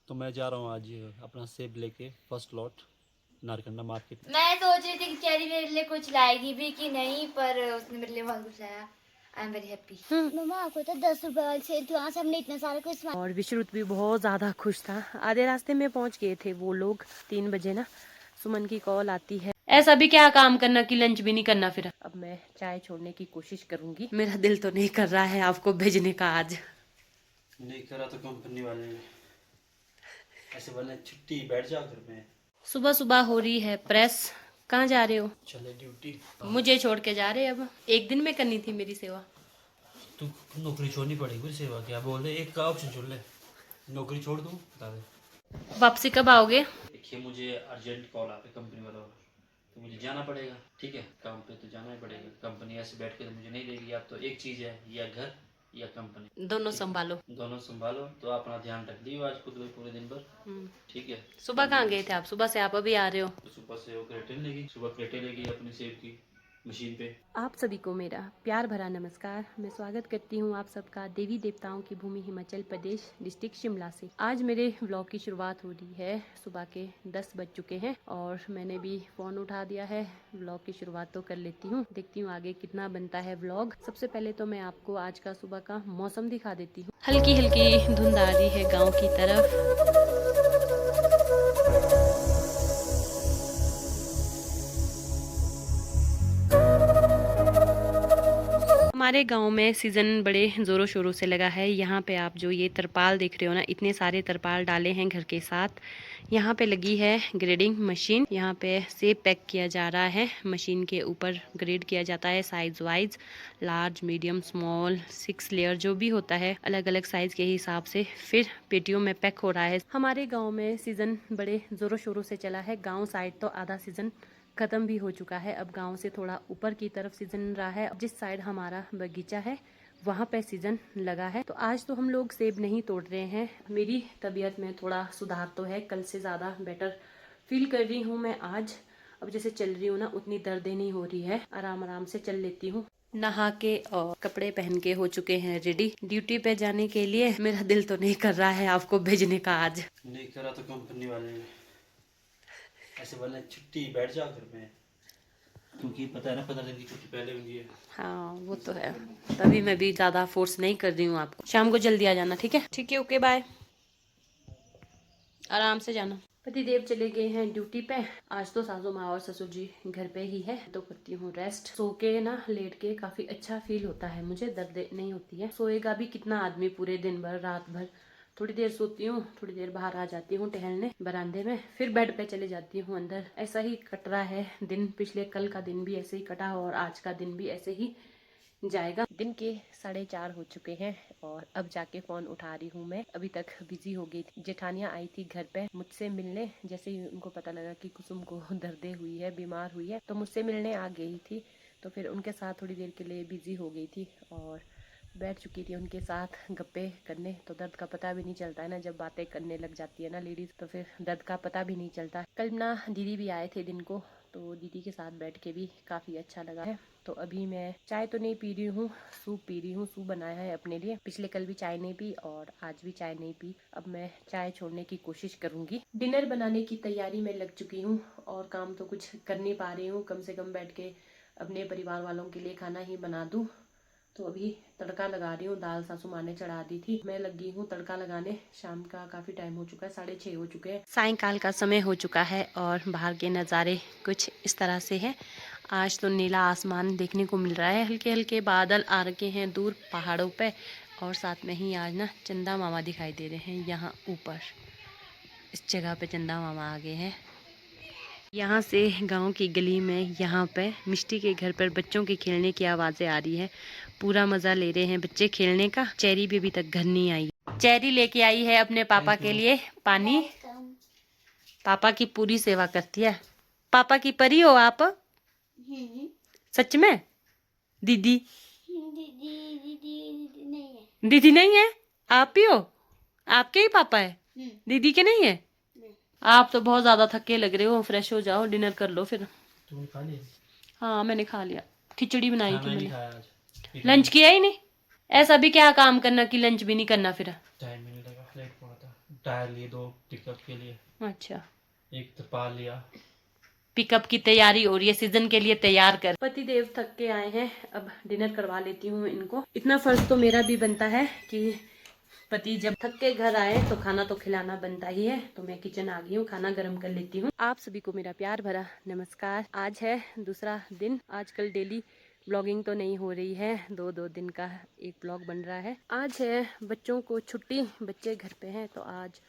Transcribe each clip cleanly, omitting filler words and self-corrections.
तो मैं जा रहा हूँ आज अपना सेब लेके फर्स्ट लॉट नारकंडा मार्केट। मैं सोच रही थी कि चेरी मेरे लिए कुछ लाएगी भी कि नहीं, पर उसने मेरे लिए बहुत कुछ लाया। I am very happy. मम्मा आपको तो 10 रुपए वाली सेल थी, वहाँ से हमने इतना सारा कुछ सामान। और विश्रुत भी बहुत ज़्यादा खुश था। आधे रास्ते में पहुंच गए थे वो लोग। 3 बजे ना सुमन की कॉल आती है, ऐसा भी क्या काम करना कि लंच भी नहीं करना। फिर अब मैं चाय छोड़ने की कोशिश करूंगी। मेरा दिल तो नहीं कर रहा है आपको भेजने का आज। नहीं करा तो कंपनी वाले ने ऐसे बोले छुट्टी बैठ जाओ घर में। सुबह सुबह हो रही है प्रेस। कहाँ जा रहे हो? चले ड्यूटी। मुझे छोड़ के जा रहे। अब एक दिन में करनी थी मेरी सेवा। तू नौकरी छोड़नी पड़ेगी सेवा क्या बोल रहे, एक का ऑप्शन छोड़ ले। नौकरी छोड़ दूँ बता दे। वापसी कब आओगे? देखिए मुझे अर्जेंट कॉल आ रहा है कंपनी वालों का, तो मुझे जाना पड़ेगा। ठीक है काम पे तो जाना ही पड़ेगा। कंपनी ऐसे बैठ के तो मुझे नहीं देगी। अब तो एक चीज़ है, या घर या कंपनी, दोनों संभालो। दोनों संभालो। तो अपना ध्यान रख लियो आज खुद भी पूरे दिन भर। ठीक है। सुबह कहाँ गए थे आप? सुबह से आप अभी आ रहे हो। तो सुबह से वो क्रेटे लेगी, सुबह क्रेटे लेगी अपनी सेब की मशीन पे। आप सभी को मेरा प्यार भरा नमस्कार। मैं स्वागत करती हूँ आप सबका देवी देवताओं की भूमि हिमाचल प्रदेश डिस्ट्रिक्ट शिमला से। आज मेरे व्लॉग की शुरुआत हो रही है। सुबह के 10 बज चुके हैं और मैंने भी फोन उठा दिया है। व्लॉग की शुरुआत तो कर लेती हूँ, देखती हूँ आगे कितना बनता है व्लॉग। सबसे पहले तो मैं आपको आज का सुबह का मौसम दिखा देती हूँ। हल्की हल्की धुंध आ रही है गाँव की तरफ। हमारे गांव में सीज़न बड़े ज़ोरों शोरों से लगा है। यहाँ पे आप जो ये तरपाल देख रहे हो ना, इतने सारे तरपाल डाले हैं घर के साथ। यहाँ पे लगी है ग्रेडिंग मशीन। यहाँ पे सेब पैक किया जा रहा है। मशीन के ऊपर ग्रेड किया जाता है size wise, large medium small 6 layer जो भी होता है अलग अलग साइज के हिसाब से फिर पेटियों में पैक हो रहा है। हमारे गाँव में सीज़न बड़े ज़ोरों शोरों से चला है। गाँव साइड तो आधा सीज़न खत्म भी हो चुका है। अब गांव से थोड़ा ऊपर की तरफ सीजन रहा है। जिस साइड हमारा बगीचा है वहाँ पे सीजन लगा है। तो आज तो हम लोग सेब नहीं तोड़ रहे हैं। मेरी तबीयत में थोड़ा सुधार तो है, कल से ज़्यादा बेटर फील कर रही हूँ मैं आज। अब जैसे चल रही हूँ ना उतनी दर्दें नहीं हो रही है, आराम आराम से चल लेती हूँ। नहा के और कपड़े पहन के हो चुके हैं रेडी ड्यूटी पे जाने के लिए। मेरा दिल तो नहीं कर रहा है आपको भेजने का आज। नहीं करा तो कंपनी वाले ने ऐसे बोले छुट्टी बैठ जाओ घर में, क्योंकि पता है ना 15 दिन की छुट्टी पहले हुई है। हाँ वो तो है, तभी मैं भी ज्यादा फोर्स नहीं कर रही हूँ आपको। शाम को जल्दी आ जाना, ठीक है? ठीक है, ओके बाय। आराम से जाना। पतिदेव चले गए हैं ड्यूटी पे। आज तो सासू माँ और ससुर जी घर पे ही है, तो करती हूँ रेस्ट। सो के ना लेट के काफी अच्छा फील होता है मुझे, दर्द नहीं होती है। सोएगा भी कितना आदमी पूरे दिन भर रात भर। थोड़ी देर सोती हूँ, थोड़ी देर बाहर आ जाती हूँ टहलने बरामदे में, फिर बेड पे चले जाती हूँ अंदर। ऐसा ही कट रहा है दिन। पिछले कल का दिन भी ऐसे ही कटा और आज का दिन भी ऐसे ही जाएगा। दिन के 4:30 हो चुके हैं और अब जाके फोन उठा रही हूँ मैं। अभी तक बिजी हो गई थी। जेठानियाँ आई थी घर पे मुझसे मिलने। जैसे ही उनको पता लगा कि कुसुम को दर्दे हुई है, बीमार हुई है, तो मुझसे मिलने आ गई थी। तो फिर उनके साथ थोड़ी देर के लिए बिजी हो गई थी और बैठ चुकी थी उनके साथ गप्पे करने। तो दर्द का पता भी नहीं चलता है ना, जब बातें करने लग जाती है ना लेडीज, तो फिर दर्द का पता भी नहीं चलता। कल ना दीदी भी आए थे दिन को, तो दीदी के साथ बैठ के भी काफ़ी अच्छा लगा है। तो अभी मैं चाय तो नहीं पी रही हूँ, सूप पी रही हूँ। सूप बनाया है अपने लिए। पिछले कल भी चाय नहीं पी और आज भी चाय नहीं पी। अब मैं चाय छोड़ने की कोशिश करूंगी। डिनर बनाने की तैयारी में लग चुकी हूँ और काम तो कुछ कर नहीं पा रही हूँ। कम से कम बैठ के अपने परिवार वालों के लिए खाना ही बना दूँ। तो अभी तड़का लगा रही हूँ। दाल सासू माँ ने चढ़ा दी थी, मैं लगी हूँ तड़का लगाने। शाम का काफी टाइम हो चुका है, 6:30 हो चुके हैं। सायंकाल का समय हो चुका है और बाहर के नज़ारे कुछ इस तरह से है। आज तो नीला आसमान देखने को मिल रहा है, हल्के हल्के बादल आ रखे हैं दूर पहाड़ों पे। और साथ में ही आज ना चंदा मामा दिखाई दे रहे हैं। यहाँ ऊपर इस जगह पे चंदा मामा आ गए हैं। यहाँ से गांव की गली में यहाँ पे मिष्टी के घर पर बच्चों के खेलने की आवाज़ें आ रही है। पूरा मज़ा ले रहे हैं बच्चे खेलने का। चेरी भी अभी तक घर नहीं आई। चेरी लेके आई है अपने पापा के लिए पानी। पापा की पूरी सेवा करती है। पापा की परी हो आप? सच में? दीदी दीदी नहीं है, आप ही हो? आपके ही पापा है, दीदी के नहीं है? आप तो बहुत ज्यादा थके लग रहे हो, फ्रेश हो जाओ, डिनर कर लो फिर। तुमने खा लिया? हाँ मैंने खा लिया, खिचड़ी बनाई थी मैंने। खाया आज। लंच किया ही नहीं। ऐसा भी क्या काम करना कि लंच भी नहीं करना फिर? टाइम नहीं लगा, लेट पड़ा था। टायर लिए 2 पिकअप के लिए, अच्छा, एक तिरपाल लिया। पिकअप की तैयारी हो रही है, सीजन के लिए तैयार कर। पति देव थक के आए हैं, अब डिनर करवा लेती हूँ इनको। इतना फर्ज तो मेरा भी बनता है कि पति जब थक के घर आए तो खाना तो खिलाना बनता ही है। तो मैं किचन आ गई हूँ, खाना गर्म कर लेती हूँ। आप सभी को मेरा प्यार भरा नमस्कार। आज है दूसरा दिन। आजकल डेली ब्लॉगिंग तो नहीं हो रही है, 2-2 दिन का एक ब्लॉग बन रहा है। आज है बच्चों को छुट्टी, बच्चे घर पे हैं तो आज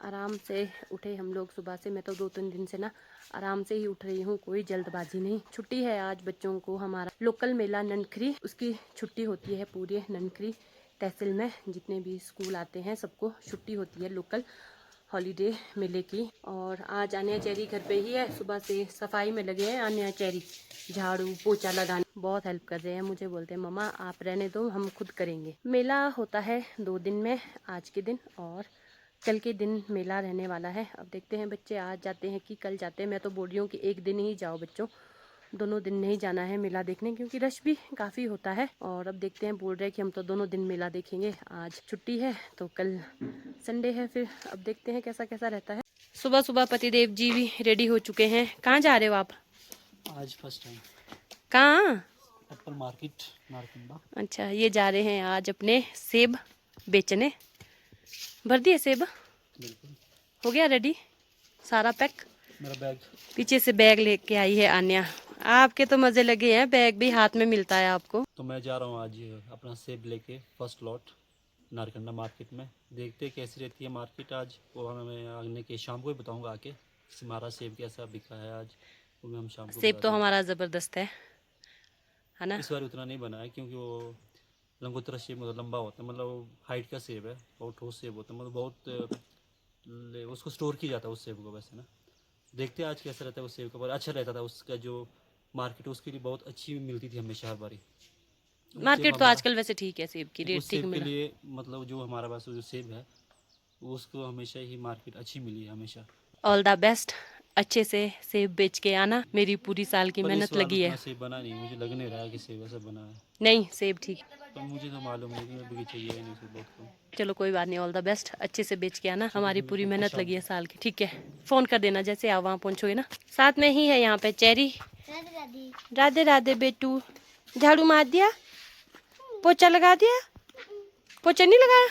आराम से उठे हम लोग सुबह से। मैं तो 2-3 दिन से ना आराम से ही उठ रही हूँ, कोई जल्दबाजी नहीं। छुट्टी है आज बच्चों को। हमारा लोकल मेला ननखरी, उसकी छुट्टी होती है पूरे ननखरी तहसील में। जितने भी स्कूल आते हैं सबको छुट्टी होती है लोकल हॉलीडे मेले की। और आज आन्या चेरी घर पे ही है, सुबह से सफाई में लगे हैं। आन्या चेरी झाड़ू पोछा लगाने बहुत हेल्प कर रहे हैं। मुझे बोलते हैं मम्मा आप रहने दो, हम खुद करेंगे। मेला होता है 2 दिन में, आज के दिन और कल के दिन मेला रहने वाला है। अब देखते हैं बच्चे आज जाते हैं कि कल जाते हैं। मैं तो बोल रही हूँ कि एक दिन ही जाओ बच्चों, दोनों दिन नहीं जाना है मेला देखने, क्योंकि रश भी काफ़ी होता है। और अब देखते हैं, बोल रहे हैं कि हम तो दोनों दिन मेला देखेंगे। आज छुट्टी है तो कल संडे है, फिर अब देखते हैं कैसा कैसा रहता है। सुबह सुबह पतिदेव जी भी रेडी हो चुके हैं। कहाँ जा रहे हो आप? आज फर्स्ट टाइम कहाँ? Apple market Narkanda. अच्छा, ये जा रहे हैं आज अपने सेब बेचने। भर दिए सेब? बिल्कुल हो गया रेडी सारा पैक? मेरा बैग पीछे से बैग लेके आई है आन्या। आपके तो मजे लगे हैं, बैग भी हाथ में मिलता है आपको। तो मैं जा रहा हूँ आज अपना सेब लेके फर्स्ट लॉट नारकंडा मार्केट में। देखते हैं कैसी रहती है मार्केट आज, वो मैं आने के शाम को ही बताऊंगा आके। हमारा सेब कैसा बिका है आज, वो हम शाम को सेब तो हमारा जबरदस्त है ना? इस बार उतना नहीं बना है क्योंकि वो लंगोतरा सेब मतलब लंबा होता है, मतलब हाइट का सेब है, बहुत ठोस सेब होता है, मतलब बहुत उसको स्टोर किया जाता है उस सेब को वैसे ना। देखते हैं आज कैसा रहता है उस सेब का, पर अच्छा रहता था उसका जो मार्केट, उसके लिए बहुत अच्छी मिलती थी हमेशा हर बारी। मार्केट तो आजकल वैसे ठीक है, सेब की रेट उस ठीक सेब के मिला। लिए मतलब जो हमारे पास जो सेब है उसको हमेशा ही मार्केट अच्छी मिली है हमेशा। ऑल द बेस्ट, अच्छे से सेब बेच के आना। मेरी पूरी साल की पर इस मेहनत बार लगी है। उतना सेब बना नहीं, मुझे लग नहीं रहा है कि सेब ऐसा बना है। नहीं, सेब ठीक। पर मुझे तो मालूम नहीं कि बगीचा ये है नहीं, सेब बहुत कम। चलो कोई बात नहीं, ऑल द बेस्ट, अच्छे से बेच के आना। हमारी पूरी बिल्कुल, मेहनत शाम लगी है साल की। ठीक है, फोन कर देना जैसे आप वहाँ पहुँचोगे ना। साथ में ही है यहाँ पे चेरी। राधे राधे। राधे राधे बेटू। झाड़ू मार दिया? पोछा लगा दिया? पोछा नहीं लगाया?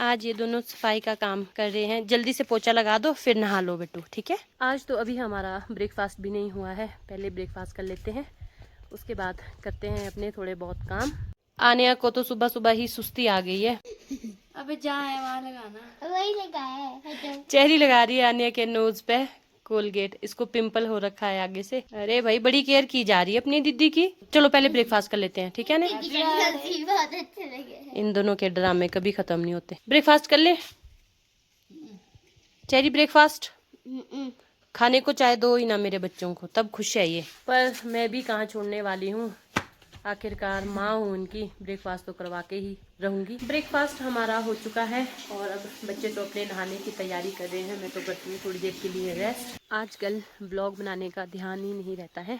आज ये दोनों सफाई का काम कर रहे हैं। जल्दी से पोछा लगा दो फिर नहा लो बेटू, ठीक है? आज तो अभी हमारा ब्रेकफास्ट भी नहीं हुआ है, पहले ब्रेकफास्ट कर लेते हैं, उसके बाद करते हैं अपने थोड़े बहुत काम। आन्या को तो सुबह सुबह ही सुस्ती आ गई है। अबे जहाँ है वहाँ लगाना। वही लगाया है हटो। चेहरी लगा रही है आन्या के नोज पे कोलगेट। इसको पिंपल हो रखा है आगे से। अरे भाई, बड़ी केयर की जा रही है अपनी दीदी की। चलो पहले ब्रेकफास्ट कर लेते हैं, ठीक है ना? सब्जी बहुत अच्छे लगे हैं। इन दोनों के ड्रामे कभी खत्म नहीं होते। ब्रेकफास्ट कर ले चेरी, ब्रेकफास्ट खाने को चाहे दो ही ना मेरे बच्चों को, तब खुश है ये। पर मैं भी कहाँ छोड़ने वाली हूँ, आखिरकार माँ हूँ उनकी, ब्रेकफास्ट तो करवा के ही रहूंगी। ब्रेकफास्ट हमारा हो चुका है और अब बच्चे तो अपने नहाने की तैयारी कर रहे हैं। मैं तो करती हूँ थोड़ी देर के लिए रेस्ट। आजकल ब्लॉग बनाने का ध्यान ही नहीं रहता है।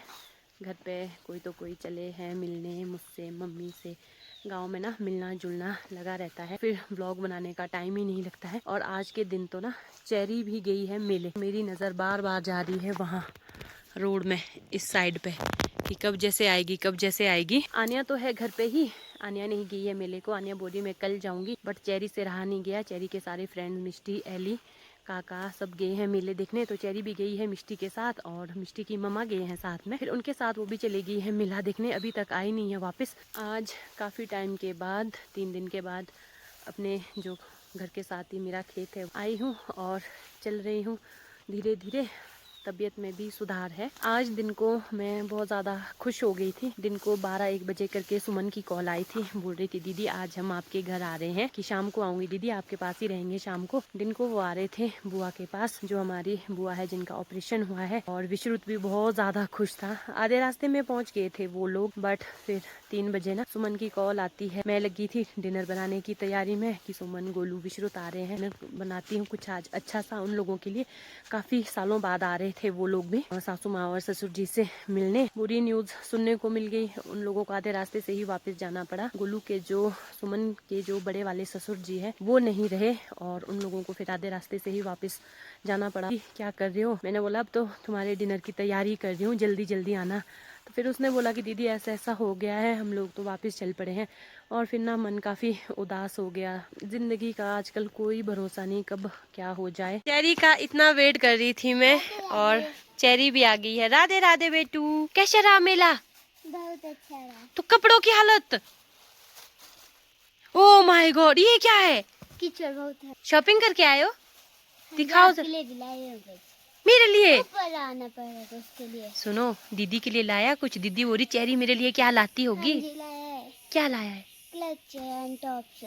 घर पे कोई तो कोई चले हैं मिलने मुझसे, मम्मी से। गांव में ना मिलना जुलना लगा रहता है, फिर ब्लॉग बनाने का टाइम ही नहीं लगता है। और आज के दिन तो ना चेरी भी गई है मेले। मेरी नज़र बार बार जा रही है वहाँ रोड में, इस साइड पे, कि कब जैसे आएगी कब जैसे आएगी। आन्या तो है घर पे ही, आन्या नहीं गई है मेले को। आन्या बोली मैं कल जाऊंगी, बट चेरी से रहा नहीं गया। चेरी के सारे फ्रेंड मिष्टी, एली, काका सब गए हैं मेले देखने, तो चेरी भी गई है मिष्टी के साथ और मिष्टी की मम्मा गए हैं साथ में। फिर उनके साथ वो भी चली गई है मेला देखने, अभी तक आई नहीं है वापस। आज काफ़ी टाइम के बाद, 3 दिन के बाद अपने जो घर के साथ ही मेरा खेत है आई हूँ और चल रही हूँ धीरे धीरे। तबीयत में भी सुधार है। आज दिन को मैं बहुत ज़्यादा खुश हो गई थी। दिन को 12-1 बजे करके सुमन की कॉल आई थी, बोल रही थी दीदी आज हम आपके घर आ रहे हैं, कि शाम को आऊँगी दीदी, आपके पास ही रहेंगे शाम को। दिन को वो आ रहे थे बुआ के पास, जो हमारी बुआ है जिनका ऑपरेशन हुआ है। और विश्रुत भी बहुत ज़्यादा खुश था। आधे रास्ते में पहुँच गए थे वो लोग, बट फिर 3 बजे ना सुमन की कॉल आती है। मैं लगी थी डिनर बनाने की तैयारी में कि सुमन, गोलू, विश्रुत आ रहे हैं, बनाती हूँ कुछ आज अच्छा सा उन लोगों के लिए। काफ़ी सालों बाद आ रहे थे वो लोग भी, सासू माँ और ससुर जी से मिलने। बुरी न्यूज सुनने को मिल गई, उन लोगों को आधे रास्ते से ही वापस जाना पड़ा। गोलू के जो सुमन के जो बड़े वाले ससुर जी है वो नहीं रहे और उन लोगों को फिर आधे रास्ते से ही वापस जाना पड़ा। क्या कर रहे हो? मैंने बोला अब तो तुम्हारे डिनर की तैयारी कर रही हूँ, जल्दी जल्दी आना। तो फिर उसने बोला कि दीदी ऐसा ऐसा हो गया है, हम लोग तो वापस चल पड़े हैं। और फिर ना मन काफी उदास हो गया। जिंदगी का आजकल कोई भरोसा नहीं, कब क्या हो जाए। चेरी का इतना वेट कर रही थी मैं और चेरी भी आ गई है। राधे राधे बेटू, कैसा रहा मेला? बहुत अच्छा रहा। तो कपड़ों की हालत, ओ माय गॉड, ये क्या है? कीचड़ बहुत है। शॉपिंग करके आए हो? दिखाओ आपके लिए दिलाए हो कुछ। मेरे लिए। ऊपर आना पड़ेगा उसके लिए। सुनो, दीदी के लिए लाया कुछ? दीदी बोली चेरी मेरे लिए क्या लाती होगी? हाँ जी, लाया है। क्या लाया है? Clutch and tops.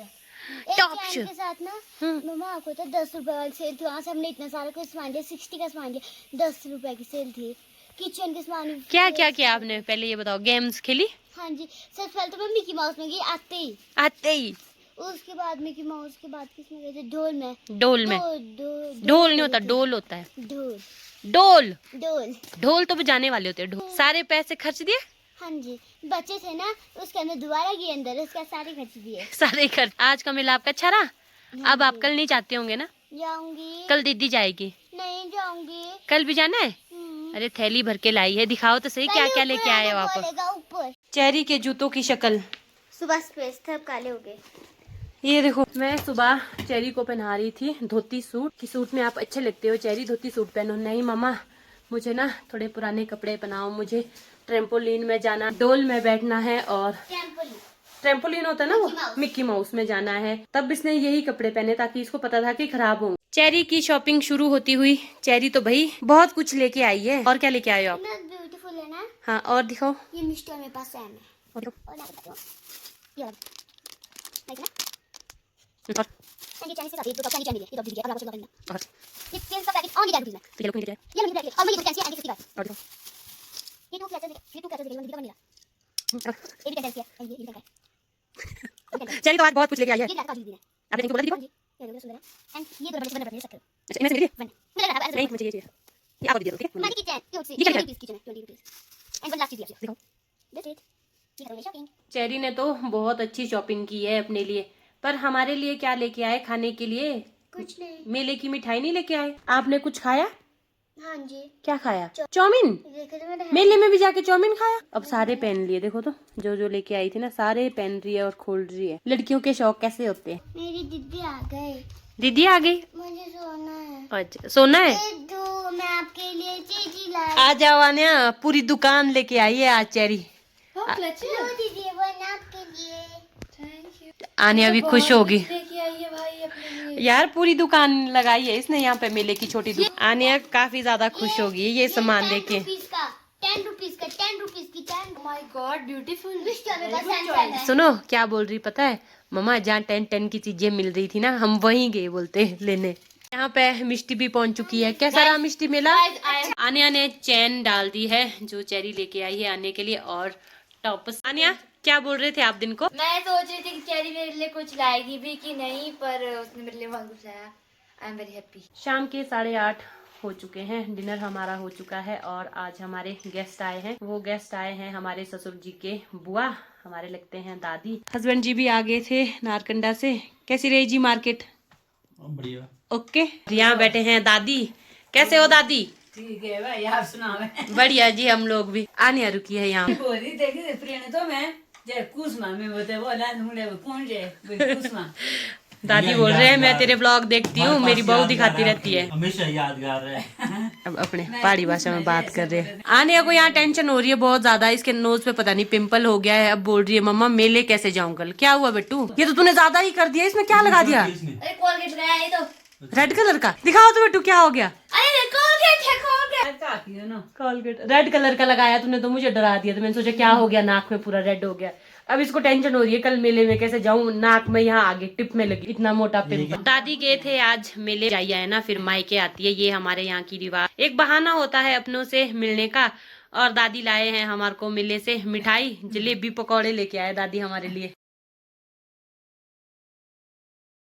टॉप्स के साथ ना मम्मा आपको तो 10 रुपए वाली सेल थी, वहाँ से हमने इतना सारा कुछ सामान लिया, 60 का सामान लिया, 10 रुपए की सेल थी। किचन के सामान क्या क्या किया आपने? पहले ये बताओ। गेम्स खेली? हाँ जी, सबसे पहले तो मैं मिकी माउस में गई आते ही। उसके बाद मिकी माउस के बाद किसमें गए थे? ढोल में। डोल में? ढोल नहीं होता, डोल होता है। ढोल डोल ढोल ढोल तो बजाने वाले होते हैं। ढोल। सारे पैसे खर्च दिए? हाँ जी, बच्चे थे ना, उसके अंदर दोबारा गए अंदर, उसका सारे खर्च दिए। सारे खर्च। आज का मेला आपका अच्छा रहा? अब आप कल नहीं जाते होंगे ना? जाऊंगी। कल दीदी जाएगी? नहीं जाऊंगी। कल भी जाना है? अरे थैली भर के लाई है, दिखाओ तो सही क्या क्या लेके आए हो आप। ऊपर चेरी के जूतों की शक्ल। सुबह स्पेस थे, अब काले हो गए। ये देखो, मैं सुबह चेरी को पहना रही थी धोती सूट। कि सूट में आप अच्छे लगते हो चेरी, धोती सूट पहनो। नहीं मम्मा, मुझे ना थोड़े पुराने कपड़े पहनाओ, मुझे ट्रेम्पोलिन में जाना, डोल में बैठना है। और ट्रेम्पोलिन होता है ना वो, मिक्की माउस में जाना है। तब इसने यही कपड़े पहने ताकि इसको पता था कि खराब होंगे। चेरी की शॉपिंग शुरू होती हुई चेरी तो भाई बहुत कुछ लेके आई है। और क्या लेके आए हो आप? ब्यूटीफुल है ना? हाँ, और दिखाओ। ये मिस्टर मेरे पास है। और दिखाओ। और मैं बताती हूँ, ये वाला। नाइस ना? और ये चाइनीज से आती है, तो चाइनीज चाहिए, ये तो दीजिए, अब आपको लगेगा। और ये पेन का पैकेट ऑन लिखा है ये लोग लेके आए। ये लग रहा है, और मैं ये कैंची एंटी 50 और दिखाओ। ये 2 कैसे दिखेगा, दीदी का मिला। ये भी कैसे है, ये भी कैसे है। चेरी तो आज बहुत कुछ लेके आई है। ये लाता दीदी ने। आपने इनको बोला दीदी को? ये देखो सुंदर है। एंड ये दो बड़े बड़े सकते हो। अच्छा, इनमें से मेरी? मुझे लग रहा है नहीं, मुझे ये चाहिए। ये आपको दे दो, ठीक है? मानी किचन क्यूट सी, ये क्या है? 20 किचन है, 20 रुपीस। एंड वन लास्ट चीज दिखाओ। That's it. ये करो शॉपिंग। चेरी ने तो बहुत अच्छी शॉपिंग की है अपने लिए, पर हमारे लिए क्या लेके आए खाने के लिए? कुछ नहीं। मेले की मिठाई नहीं लेके आए। आपने कुछ खाया? हाँ जी। क्या खाया? चाउमीन? देखो तो मेरे मेले में भी जाके चाउमीन खाया? अब सारे पहन लिए, देखो तो जो जो लेके आई थी ना सारे पहन रही है और खोल रही है। लड़कियों के शौक कैसे होते हैं। मेरी दीदी आ गए। दीदी आ गई? मुझे सोना है। अच्छा, सोना है? ये दो मैं आपके लिए चीजी लाई। आ जाओ आन्या, पूरी दुकान लेके आई है आज चेरी। लो दीदी, वो ना आपके लिए। आन्या भी खुश होगी। लेके आई है भाई अपने लिए। यार पूरी दुकान लगाई है इसने यहाँ पे, मेले की छोटी दुकान। आन्या काफी ज्यादा खुश होगी ये सामान लेके। 10 रुपीस का 10 रुपीस की 10। My God, beautiful. मिस्टर मेरे पास सैमसंग है। सुनो क्या बोल रही पता है मम्मा, जहाँ 10 की चीजें मिल रही थी ना हम वहीं गए बोलते लेने। यहाँ पे मिष्टी भी पहुंच चुकी है। कैसा रहा मिष्टी मेला? आन्या ने चैन डाल दी है जो चेरी लेके आई है आने के लिए, और टॉप्स। आन्या क्या बोल रहे थे आप दिन को? मैं सोच रही थी कि चेरी मेरे लिए कुछ लाएगी भी कि नहीं, पर उसने मेरे लिए बहुत कुछ लाया। I am very happy. शाम के 8:30 हो चुके हैं, डिनर हमारा हो चुका है और आज हमारे गेस्ट आए हैं। वो गेस्ट आए हैं हमारे ससुर जी के बुआ, हमारे लगते हैं दादी। हस्बैंड जी भी आ गए थे नारकंडा से। कैसी रही जी मार्केट? बढ़िया। ओके। यहाँ बैठे हैं दादी। कैसे हो दादी? ठीक है भाई, आप सुनाओ। बढ़िया जी, हम लोग भी। आने रुकी है यहाँ। बोली देखी प्रिय तो मैं जे कुसमा में बोलते बोला नूले कौन जे कुसमा। दादी बोल रहे हैं मैं तेरे ब्लॉग देखती हूँ, मेरी बहू दिखाती रहती है। हमेशा यादगार है। अब अपने पहाड़ी भाषा में बात कर रहे हैं। आने को यहाँ टेंशन हो रही है बहुत ज्यादा, इसके नोज पे पता नहीं पिंपल हो गया है। अब बोल रही है मम्मा मेले कैसे जाऊँ कल। क्या हुआ बेटू? ये तो तूने ज्यादा ही कर दिया, इसमें क्या लगा दिया? अरे कोलगेट लगाया ये तो। रेड कलर का दिखाओ तो बेटू, क्या हो गया? अरे कोलगेट है, कोलगेट। कोलगेट रेड कलर का लगाया तूने तो मुझे डरा दिया। तो मैंने सोचा क्या हो गया, नाक में पूरा रेड हो गया। अब इसको टेंशन हो रही है कल मेले में कैसे जाऊं, नाक में यहाँ आगे टिप में लगी इतना मोटा पिंपल। दादी गए थे आज मेले, जाइए है ना फिर मायके आती है, ये हमारे यहाँ की रिवाज। एक बहाना होता है अपनों से मिलने का। और दादी लाए हैं हमारे को मेले से मिठाई, जलेबी पकौड़े लेके आए दादी हमारे लिए।